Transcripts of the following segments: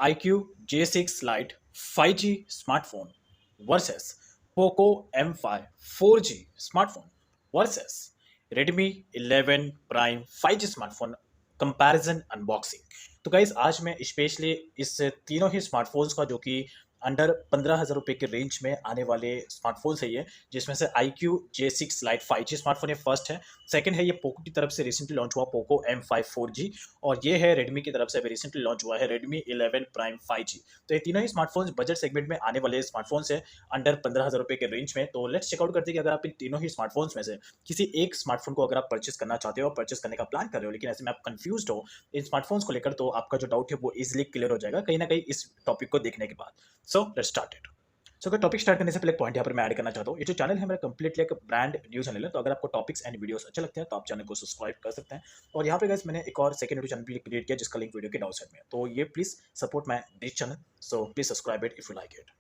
iQOO J6 Lite 5G smartphone versus Poco M5 4G smartphone versus Redmi 11 Prime 5G smartphone comparison unboxing. तो guys आज मैं specially इस तीनों ही smartphones का जो कि अंडर 15,000 रुपये के रेंज में आने वाले स्मार्टफोन्स है ये, जिसमें से iQOO J6 Lite 5G smartphone ये फर्स्ट है। सेकंड है ये पोको की तरफ से रिसेंटली लॉन्च हुआ पोको M5 4G, और ये है रेडमी की तरफ से अभी रिसेंटली लॉन्च हुआ है Redmi 11 Prime 5G। तो ये तीनों ही स्मार्टफोन्स बजट सेगमेंट में आने वाले स्मार्टफोन्स है अंडर 15,000 रुपये के रेंज में। तो लेट्स चेकआउट करते हैं कि अगर आप इन तीनों ही स्मार्टफोन्स में से किसी एक स्मार्टफोन को अगर आप परचेस करना चाहते हो, परचेस करने का प्लान कर रहे हो, लेकिन ऐसे में आप कंफ्यूज हो इन स्मार्टफोन्स को लेकर, तो आपका जो डाउट है वो इजिली क्लियर हो जाएगा कहीं ना कहीं इस टॉपिक को देखने के बाद। So let's start it. So अगर टॉपिक स्टार्ट करने से पहले एक पॉइंट यहाँ पर मैं ऐड करना चाहता हूँ, ये जो चैनल है मेरा कंप्लीटली एक ब्रांड न्यू चैनल है। तो अगर आपको टॉपिक्स एंड वीडियोस अच्छे लगते हैं तो आप चैनल को सब्सक्राइब कर सकते हैं। और यहाँ पे गाइस मैंने एक और सेकंड यूट्यूब चैनल भी क्रिएट किया जिसका लिंक वीडियो के डाउन साइड में है, तो ये please support my this channel. So please subscribe it if you like it.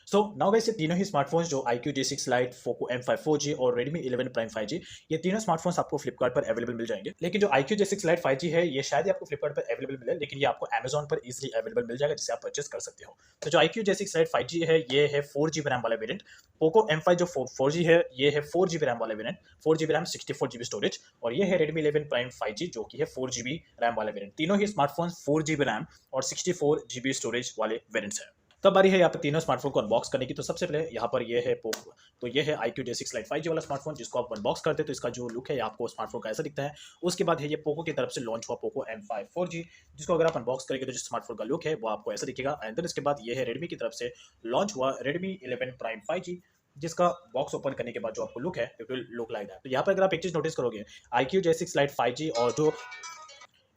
So now guys ये तीनों ही स्मार्टफोन्स जो iQOO J6 Lite, Poco M5 4G और Redmi 11 Prime 5G, ये तीनों स्मार्टफोन्स आपको फ्लिपकार्ट पर अवेलेबल मिल जाएंगे। लेकिन जो iQOO J6 Lite 5G है ये शायद ही आपको फ्लिपकार्ट पर अवेलेबल मिले, लेकिन ये आपको Amazon पर इजीली अवेलेबल मिल जाएगा जिसे आप परचेस कर सकते हो। तो जो iQOO J6 Lite 5G है ये है 4GB रैम वाला वेरिएंट। पोको M5 जो 4G है ये है 4GB रैम वाला variant, 4GB RAM 64GB storage. और ये है Redmi 11 Prime 5G जो कि है 4GB रैम वाला वेरिएंट। तीनों ही स्मार्टफोन्स 4GB रैम और 64GB स्टोरेज वाले वेरिएंट्स हैं। तब बारी है यहाँ पे तीनों स्मार्टफोन को अनबॉक्स करने की। तो सबसे पहले यहाँ पर ये है पोको, तो ये है iQOO J6 Lite 5G वाला स्मार्टफोन जिसको आप अनबॉक्स करते हैं तो इसका जो लुक है आपको स्मार्टफोन का ऐसा दिखता है। उसके बाद है ये पोको की तरफ से लॉन्च हुआ पोको M5 4G, जिसको अगर आप अनबॉक्स करेंगे तो जो स्मार्टफोन का लुक है वो आपको ऐसा दिखेगा। एंड देन इसके बाद ये है रेडमी की तरफ से लॉन्च हुआ Redmi 11 Prime 5G, जिसका बॉक्स ओपन करने के बाद जो आपको लुक है it will look like that. तो यहाँ पर अगर आप एक चीज नोटिस करोगे, iQOO J6 Lite 5G और जो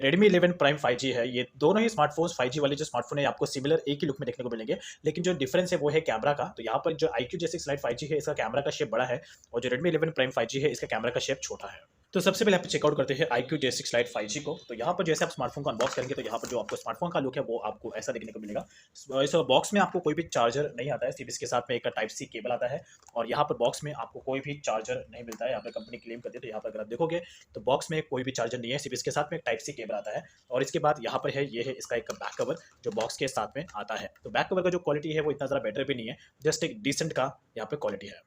Redmi 11 Prime 5G है, ये दोनों ही स्मार्टफोन्स 5G वाले जो स्मार्टफोन है आपको सिमिलर एक ही लुक में देखने को मिलेंगे। लेकिन जो डिफरेंस है वो है कैमरा का। तो यहाँ पर जो iQOO J6 Lite 5G है इसका कैमरा का शेप बड़ा है, और जो Redmi 11 Prime 5G है इसका कैमरा का शेप छोटा है। तो सबसे पहले आप चेकआउट करते हैं iQOO J6 Lite 5G को। तो यहाँ पर जैसे आप स्मार्टफोन को अनबॉक्स करेंगे तो यहाँ पर जो आपको स्मार्टफोन का लुक है वो आपको ऐसा देखने को मिलेगा। इस बॉक्स में आपको कोई भी चार्जर नहीं आता है, सिर्फ इसके साथ में एक टाइप सी केबल आता है। और यहाँ पर बॉक्स में आपको कोई भी चार्जर नहीं मिलता है, यहाँ पर कंपनी क्लेम करती है। तो यहाँ पर अगर आप देखोगे तो बॉक्स में कोई भी चार्जर नहीं है, सिर्फ इसके साथ में एक टाइप सी केबल आता है। और इसके बाद यहाँ पर है ये है इसका एक बैक कवर जो बॉक्स के साथ में आता है। तो बैक कवर का जो क्वालिटी है वो इतना ज़्यादा बेटर भी नहीं है, जस्ट एक डिसेंट का यहाँ पे क्वालिटी है।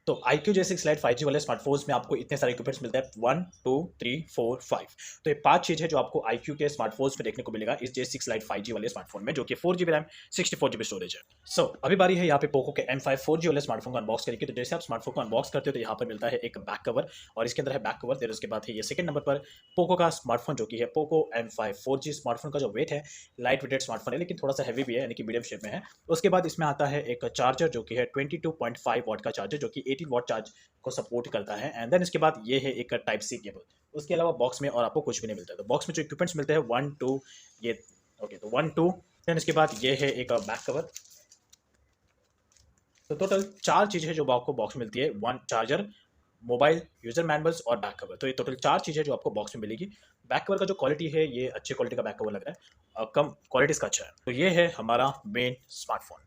तो iQOO J6 Lite 5G वाले स्मार्टफोन्स में आपको इतने सारे इक्विपमेंट्स मिलते हैं, 1 2 3 4 5। तो ये 5 चीज़ है जो आपको iQOO के स्मार्टफोन्स में देखने को मिलेगा इस J6 Lite 5G वाले स्मार्टफोन में, जो कि 4GB रैम 64GB स्टोरेज है। सो अभी बारी है यहाँ पे पोको के M5 4G वाले स्मार्टफोन को अनबॉक्स करके। तो जैसे आप स्मार्टफोन को अनबॉक्स करते हो तो यहाँ पर मिलता है एक बैक कवर, और इसके अंदर है बैक कवर। फिर उसके बाद है ये सेकंड नंबर पर पोको का स्मार्टफोन जो कि है पोको M5 4G। स्मार्टफोन का जो वेट है लाइट वेटेड स्मार्टफोन है, लेकिन थोड़ा सा हैवी भी है, यानी कि मीडियम शेप में है। उसके बाद इसमें आता है एक चार्जर जो कि है 22.5 वॉट का चार्जर, जो कि 18 वॉट चार्ज को सपोर्ट करता है। एंड देन इसके बाद ये है एक टाइप सी केबल। उसके अलावा बॉक्स में और आपको कुछ भी नहीं मिलता है। तो बॉक्स में जो इक्विपमेंट्स मिलते हैं 1 2 ये ओके, तो 1 2। देन इसके बाद ये है एक बैक कवर। तो टोटल 4 चीज़ें जो आपको बॉक्स में मिलती है, 1 चार्जर, मोबाइल, यूजर मैनुअल्स और बैक कवर। तो ये टोटल 4 चीज़ें जो आपको बॉक्स में मिलेगी। बैक कवर का जो क्वालिटी है ये अच्छी क्वालिटी का बैक कवर लग रहा है, कम क्वालिटी इसका अच्छा है। तो ये है हमारा मेन स्मार्टफोन।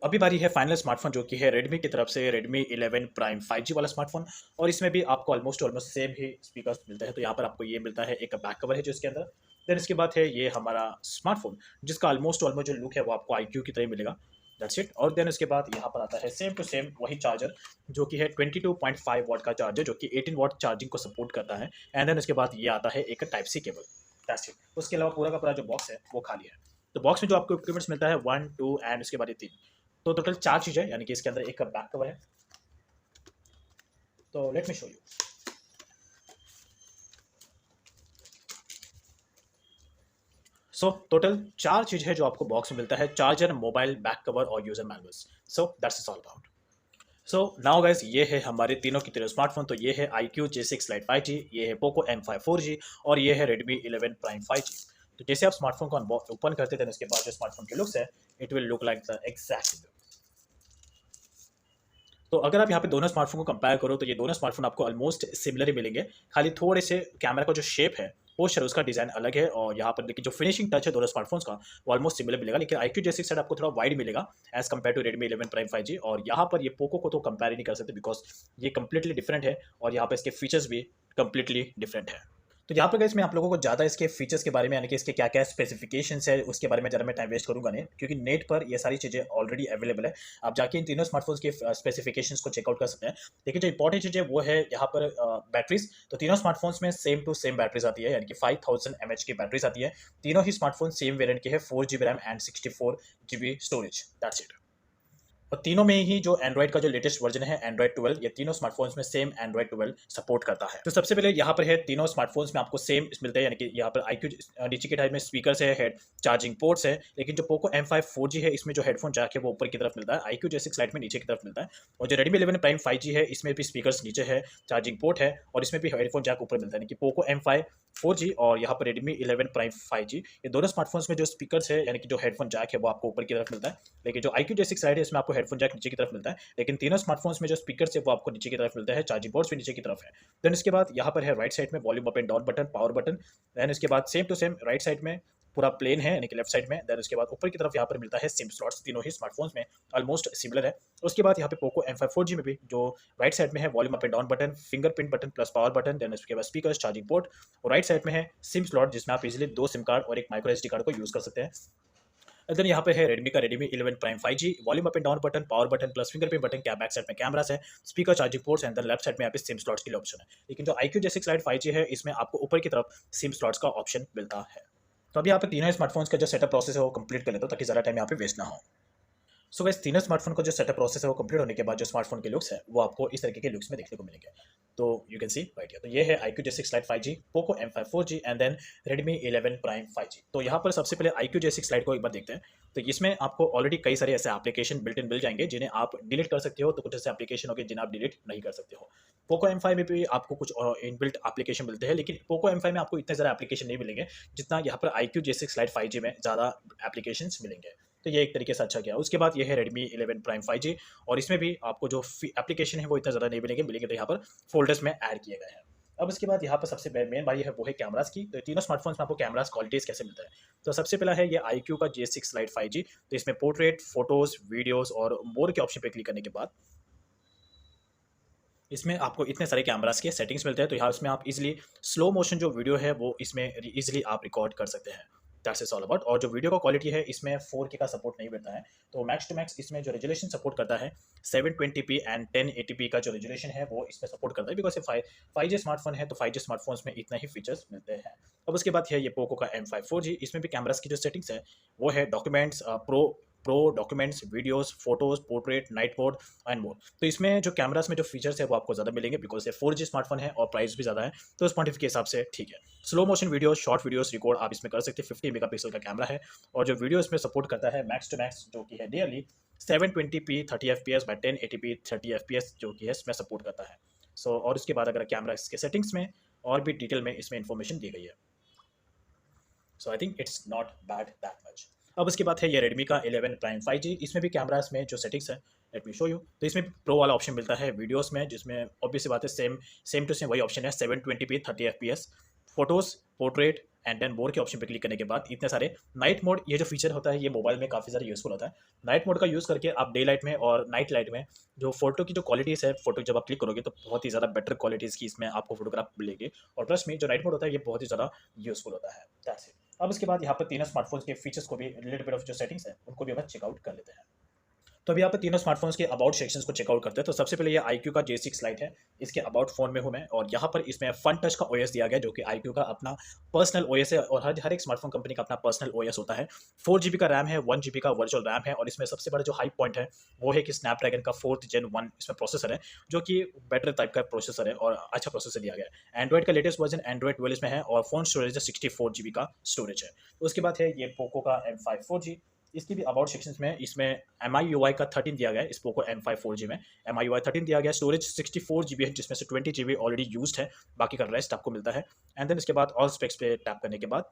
अभी बारी है फाइनल स्मार्टफोन जो कि है रेडमी की तरफ से Redmi 11 Prime 5G वाला स्मार्टफोन। और इसमें भी आपको ऑलमोस्ट सेम ही स्पीकर्स मिलते हैं। तो यहाँ पर आपको ये मिलता है एक बैक कवर है जो इसके अंदर। देन इसके बाद है ये हमारा स्मार्टफोन जिसका ऑलमोस्ट जो लुक है वो आपको iQOO की तरह ही मिलेगा। That's it. और देन उसके बाद यहाँ पर आता है सेम टू सेम वही चार्जर जो कि है 22.5 वॉट का चार्जर, जो कि 18 वॉट चार्जिंग को सपोर्ट करता है। एंड देन उसके बाद ये आता है एक type C cable. That's it. उसके अलावा पूरा का पूरा जो बॉक्स है वो खाली है। तो बॉक्स में जो आपको इक्विपमेंट्स मिलता है 1 2 एंड उसके बाद ये 3। तो टोटल 4 चीज़ है, यानी कि इसके अंदर एक बैक कवर है। तो let me show you. Total 4 चीज़ है जो आपको बॉक्स में मिलता है, चार्जर, मोबाइल, बैक कवर और user manuals. That's is all about. Now guys ये है हमारे तीनों की तरह स्मार्टफोन। तो ये है iQOO J6 Lite 5G, ये है पोको M5 4G और ये है Redmi 11 Prime 5G। तो जैसे आप स्मार्टफोन को ओपन करते थे उसके बाद जो स्मार्टफोन के लुक्स है it will look like the exact. तो अगर आप यहाँ पे दोनों स्मार्टफोन को कंपेयर करो तो ये दोनों स्मार्टफोन आपको ऑलमोस्ट सिमिलर ही मिलेंगे, खाली थोड़े से कैमरा का जो शेप है पोस्चर उसका डिज़ाइन अलग है। और यहाँ पर लेकिन जो फिनिशिंग टच है दोनों स्मार्टफोन्स का वो ऑलमोस्ट सिमिलर मिलेगा। लेकिन iQOO J6 साइड आपको थोड़ा वाइड मिलेगा as compare to Redmi 11 Prime 5G। और यहाँ पर ये पोको को तो कंपेयर ही नहीं कर सकते बिकॉज ये कम्प्लीटली डिफरेंट है और यहाँ पर इसके फीचर्स भी कम्प्लीटली डिफरेंट है। तो यहाँ पर गाइस मैं आप लोगों को ज़्यादा इसके फीचर्स के बारे में, यानी कि इसके क्या क्या स्पेसिफिकेशंस है उसके बारे में ज़रा मैं टाइम वेस्ट करूँगा नहीं, क्योंकि नेट पर ये सारी चीज़ें ऑलरेडी अवेलेबल है। आप जाके इन तीनों स्मार्टफोन्स के स्पेसिफिकेशंस को चेकआउट कर सकते हैं। लेकिन जो इंपॉर्टेंट चीज़ है वो है यहाँ पर बैटरीज। तो तीनों स्मार्टफोन्स में सेम टू सेम बैटरीज आती है, यानी कि 5000 mAh की बैटरीज आती है। तीनों ही स्मार्टफोन सेम वेरिएंट के है, 4 GB RAM and 64 GB storage, that's it. और तीनों में ही जो एंड्रॉइड का जो लेटेस्ट वर्जन है एंड्रॉइड 12, ये तीनों स्मार्टफोन्स में सेम एंड्रॉइड 12 सपोर्ट करता है। तो सबसे पहले यहाँ पर है तीनों स्मार्टफोन्स में आपको सेम मिलते हैं, यानी कि यहाँ पर iQOO नीचे की टाइप में स्पीकर्स है, हेड चार्जिंग पोर्ट्स है। लेकिन जो पोको M5 4G है इसमें जो हेडफोन जैक है वो ऊपर की तरफ मिलता है, iQOO J6 Lite में नीचे की तरफ मिलता है। और जो Redmi 11 Prime 5G है इसमें भी स्पीकर्स नीचे है, चार्जिंग पोर्ट है और इसमें भी हेडफोन जैक ऊपर मिलता है। यानी कि पोको M5 4G और यहाँ पर Redmi 11 Prime 5G, ये दोनों स्मार्टफोन्स में जो स्पीकर्स है यानी कि जो हेडफोन जैक है वो आपको ऊपर की तरफ मिलता है। लेकिन जो iQOO J6 Lite है इसमें आपको हेडफोन जैक नीचे की तरफ मिलता है। लेकिन तीनों स्मार्टफोन्स में जो स्पीकर्स है वो आपको नीचे की तरफ मिलता है, चार्जिंग पोर्ट्स भी नीचे की तरफ है। देन इसके बाद यहाँ पर है राइट साइड में volume up and down button, power button. Then इसके बाद same to same right side में पूरा प्लेन है, यानी कि लेफ्ट साइड में। देन उसके बाद ऊपर की तरफ यहाँ पर मिलता है सिम स्लॉट्स, तीनों ही स्मार्टफोन्स में ऑलमोस्ट सिमिलर है। उसके बाद यहाँ पे पोको M5 4G में भी जो राइट साइड में है volume up and down button, fingerprint button plus power button. Then उसके बाद स्पीकर्स, चार्जिंग पोर्ट और राइट साइड में है सिम स्लॉट जिसमें आप इजिली 2 सिम कार्ड और एक माइक्रो SD कार्ड को यूज कर सकते हैं। देन यहाँ पे है Redmi का Redmi 11 Prime 5G, volume up and down button, power button plus fingerprint button, क्या बैक साइड में कैमरास है, speaker, charging ports and left side में यहाँ पे सिम स्लॉट्स के लिए ऑप्शन है। लेकिन जो iQOO J6 Lite 5G है इसमें आपको ऊपर की तरफ सिम स्लॉट्स का ऑप्शन मिलता है। तो अभी यहाँ पे तीनों स्मार्टफोन्स का जो सेटअप प्रोसेस है वो कंप्लीट कर लेता हूँ ताकि ज़्यादा टाइम यहाँ पे वेस्ट ना हो। सो गाइस तीनों स्मार्टफोन का जो सेटअप प्रोसेस है वो कंप्लीट होने के बाद जो स्मार्टफोन के लुक्स है वो आपको इस तरीके के लुक्स में देखने को मिलेंगे। तो you can see right here, तो ये है iQOO J6 Lite 5G, Poco M5 4G and then Redmi 11 Prime 5G। तो यहाँ पर सबसे पहले iQOO J6 Lite को एक बार देखते हैं। तो इसमें आपको ऑलरेडी कई सारे ऐसे एप्लीकेशन बिल्ट इन मिल जाएंगे जिन्हें आप डिलीट कर सकते हो, तो कुछ ऐसे एप्लीकेशन होंगे जिन्हें आप डिलीट नहीं कर सकते हो। पोको M5 में भी आपको कुछ इनबिल्ट एप्लीकेशन मिलते हैं, लेकिन पोको M5 में आपको इतने ज़्यादा एप्लीकेशन नहीं मिलेंगे जितना यहाँ पर iQOO J6 Lite 5G में ज़्यादा एप्लीकेशन मिलेंगे। तो ये एक तरीके से अच्छा गया। उसके बाद ये है Redmi 11 Prime 5G और इसमें भी आपको जो एप्लीकेशन है वो इतना ज़्यादा नहीं मिलेंगे तो यहाँ पर फोल्डर्स में ऐड किए गए हैं। अब उसके बाद यहाँ पर सबसे मेन भाई है वो है कैमरास की। तो तीनों स्मार्टफोन्स में आपको कैमरास क्वालिटीज़ कैसे मिलता है। तो सबसे पहला है ये iQOO का J6 Lite 5G। तो इसमें पोर्ट्रेट, फोटोज़, वीडियोज़ और मोर के ऑप्शन पे क्लिक करने के बाद इसमें आपको इतने सारे कैमरास के सेटिंग्स मिलते हैं। तो यहाँ इसमें आप इजीली स्लो मोशन जो वीडियो है वो इसमें इजीली आप रिकॉर्ड कर सकते हैं। That's is all about. और जो वीडियो का क्वालिटी है इसमें 4K का सपोर्ट नहीं मिलता है, तो मैक्स टू मैक्स इसमें जो रेजोल्यूशन सपोर्ट करता है 720p एंड 1080p का जो रेजोल्यूशन है वो इसमें सपोर्ट करता है, बिकॉज ये 5G स्मार्टफोन है तो 5G स्मार्टफोन्स में इतना ही फीचर्स मिलते हैं। अब उसके बाद है ये पोको का M5 4G। इसमें भी कैमरास की जो सेटिंग्स है वो है documents, pro documents, videos, photos, portrait, night mode and more. तो इसमें जो कैमरास में जो फीचर्स है वो आपको ज़्यादा मिलेंगे बिकॉज ये 4G स्मार्टफोन है और प्राइस भी ज़्यादा है, तो उस पॉइंट के हिसाब से ठीक है। Slow motion video, short videos record आप इसमें कर सकते हैं। 50 मेगापिक्सल का कैमरा है और जो वीडियो इसमें सपोर्ट करता है मैक्स टू मैक्स जो कि है nearly 720p 30fps bye 1080p 30fps जो कि है इसमें सपोर्ट करता है। और उसके बाद अगर कैमरा इसके सेटिंग्स में और भी डिटेल में इसमें इन्फॉर्मेशन दी गई है। So I think it's not bad that much. अब उसके बाद है ये Redmi का 11 Prime 5G। इसमें भी कैमरास में जो सेटिंग्स है लेट मी शो यू। तो इसमें प्रो वाला ऑप्शन मिलता है वीडियोस में, जिसमें ऑब्वियस सी बात है सेम टू सेम वही ऑप्शन है 720p 30fps, photos, portrait and then more के ऑप्शन पे क्लिक करने के बाद इतने सारे नाइट मोड, ये जो फीचर होता है ये मोबाइल में काफ़ी ज़्यादा यूजफुल होता है। नाइट मोड का यूज़ करके आप डे लाइट में और नाइट लाइट में जो फोटो की जो क्वालिटीज़ है, फोटो जब आप क्लिक करोगे तो बहुत ही ज़्यादा बेटर क्वालिटीज़ की इसमें आपको फोटोग्राफ मिलेगी। और प्लस में जो नाइट मोड होता है ये बहुत ही ज़्यादा यूजफुल होता है। That's it. अब उसके बाद यहाँ पर तीनों स्मार्टफोन्स के फीचर्स को भी रिलेटेड बिट ऑफ जो सेटिंग्स है उनको भी अब चेकआउट कर लेते हैं। तो अभी यहाँ पे तीनों स्मार्टफोन्स के अबाउट सेक्शंस को चेकआउट करते हैं। तो सबसे पहले ये iQOO का J6 Lite है, इसके अबाउट फोन में हूँ मैं और यहाँ पर इसमें फन टच का OS दिया गया जो कि iQOO का अपना पर्सनल OS है और हर एक स्मार्टफोन कंपनी का अपना पर्सनल OS होता है। 4 GB का रैम है, 1 GB का वर्चुअल रैम है और इसमें सबसे बड़ा जो हाई पॉइंट है वो है कि स्नैपड्रैगन का 4th Gen 1 इसमें प्रोसेसर है जो कि बेटर टाइप का प्रोसेसर है और अच्छा प्रोसेसर दिया गया है। एंड्रॉइड का लेटेस्ट वर्जन एंड्रॉइड 12 इसमें है और फोन स्टोरेज है 64 GB का स्टोरेज है। उसके बाद है ये पोको का M5 4G। इसकी भी अबाउट सेक्शंस में इसमें MIUI का 13 दिया गया है। इस पोको M5 4G में MIUI 13 दिया गया, स्टोरेज 64 GB है जिसमें से 20 GB ऑलरेडी यूज्ड है, बाकी का रेस्ट आपको मिलता है। एंड देन इसके बाद ऑल स्पेक्स पे टैप करने के बाद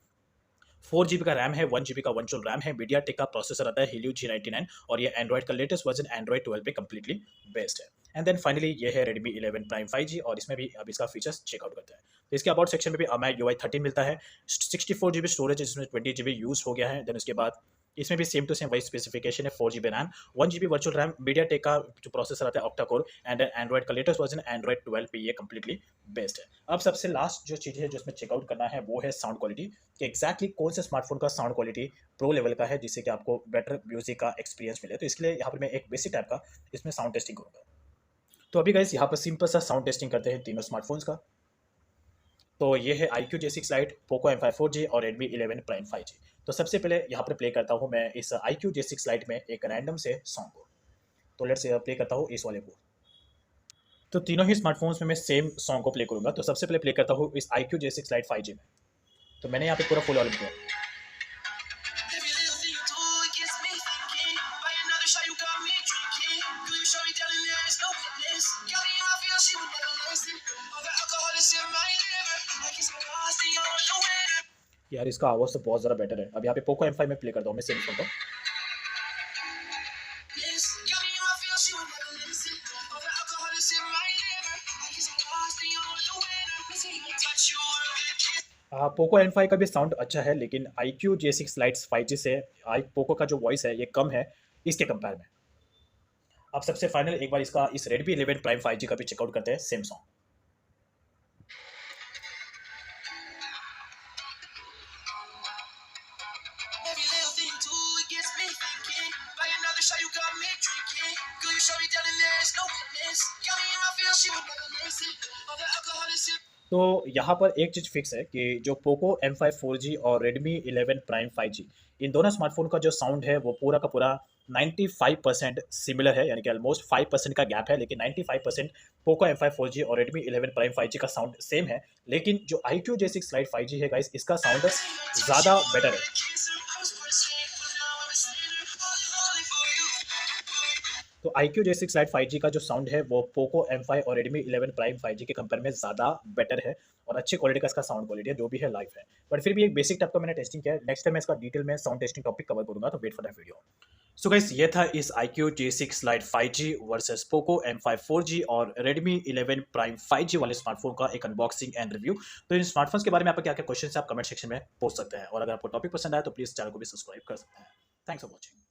4 GB का रैम है, 1 GB का वर्चुअल रैम है, मीडियाटेक का प्रोसेसर आता है Helio G99 और ये एंड्रॉइड का लेटेस्ट वर्जन एंड्रॉइड 12 पे कंप्लीटली बेस्ड है। एंड देन फाइनली ये है Redmi 11 Prime 5G और इसमें भी अब इसका फीचर्स चेकआउट करते हैं। तो इसके अबाउट सेक्शन में भी MIUI 13 मिलता है, 64 GB स्टोरेज जिसमें 20 GB यूज हो गया है। देन उसके बाद इसमें भी सेम टू सेम वही स्पेसिफिकेशन है, 4 GB RAM, 1 GB virtual RAM, MediaTek का जो प्रोसेसर आता है ऑक्टा कोर, एंड एंड्रॉइड का लेटेस्ट वर्जन एंड्रॉइड 12 पे ये कंप्लीटली बेस्ड है। अब सबसे लास्ट जो चीज़ है जो इसमें चेकआउट करना है वो है साउंड क्वालिटी, कि एक्जैक्टली कौन से स्मार्टफोन का साउंड क्वालिटी प्रो लेवल का है जिससे कि आपको बेटर म्यूजिक का एक्सपीरियंस मिले। तो इसके लिए यहाँ पर मैं एक बेसिक टाइप का इसमें साउंड टेस्टिंग करूँगा। तो अभी गाइस यहाँ पर सिंपल सा साउंड टेस्टिंग करते हैं तीनों स्मार्टफोन्स का। तो ये है iQOO J6 Lite, Poco M5 4G और Redmi 11 Prime 5G। तो सबसे पहले यहाँ पर प्ले करता हूँ मैं इस iQOO J6 Lite में एक रैंडम से सॉन्ग को। तो लेट्स प्ले करता हूँ इस वाले को। तो तीनों ही स्मार्टफोन्स में मैं सेम सॉन्ग को प्ले करूँगा। तो सबसे पहले प्ले करता हूँ इस iQOO J6 Lite 5G में। तो मैंने यहाँ पे पूरा फुल वॉल्यूम किया। यार इसका आवाज़ तो बहुत ज़्यादा बेटर है। अब यहाँ पे पोको M5 में प्ले करता हूँ मैं सेम सॉन्ग को। पोको M5 का भी साउंड अच्छा है, लेकिन iQOO J6 Lite 5G से पोको का जो वॉइस है ये कम है इसके कंपेयर में। अब सबसे फाइनल एक बार इसका इस Redmi 11 Prime 5G का भी चेकआउट करते हैं सेम सॉन्ग। तो यहाँ पर एक चीज़ फिक्स है कि जो पोको M5 4G और Redmi 11 Prime 5G, इन दोनों स्मार्टफोन का जो साउंड है वो पूरा का पूरा 95% सिमिलर है, यानी कि ऑलमोस्ट 5% का गैप है, लेकिन 95% पोको M5 4G और Redmi 11 Prime 5G का साउंड सेम है। लेकिन जो iQOO J6 Lite 5G है गाइस, इसका साउंड ज़्यादा बेटर है। तो iQOO J6 Lite 5G का जो साउंड है वो पोको M5 और Redmi 11 Prime 5G के कंपेयर में ज़्यादा बेटर है और अच्छी क्वालिटी का इसका साउंड क्वालिटी है, जो भी है लाइव है। बट फिर भी एक बेसिक टाइप का मैंने टेस्टिंग किया है। नेक्स्ट टाइम मैं इसका डिटेल में साउंड टेस्टिंग टॉपिक कवर करूंगा, तो wait for that video. So guys ये था इस iQOO J6 Lite 5G versus Poco M5 4G और Redmi 11 Prime 5G वाले स्मार्टफोन का एक अनबॉक्सिंग एंड रिव्यू। तो इन स्मार्टफोन्स के बारे में आपका क्या क्या क्वेश्चन है आप कमेंट सेक्शन में पूछ सकते हैं, और अगर आपको टॉपिक पसंद आया तो प्लीज़ चैनल को भी सब्सक्राइब कर सकते हैं। Thanks for watching.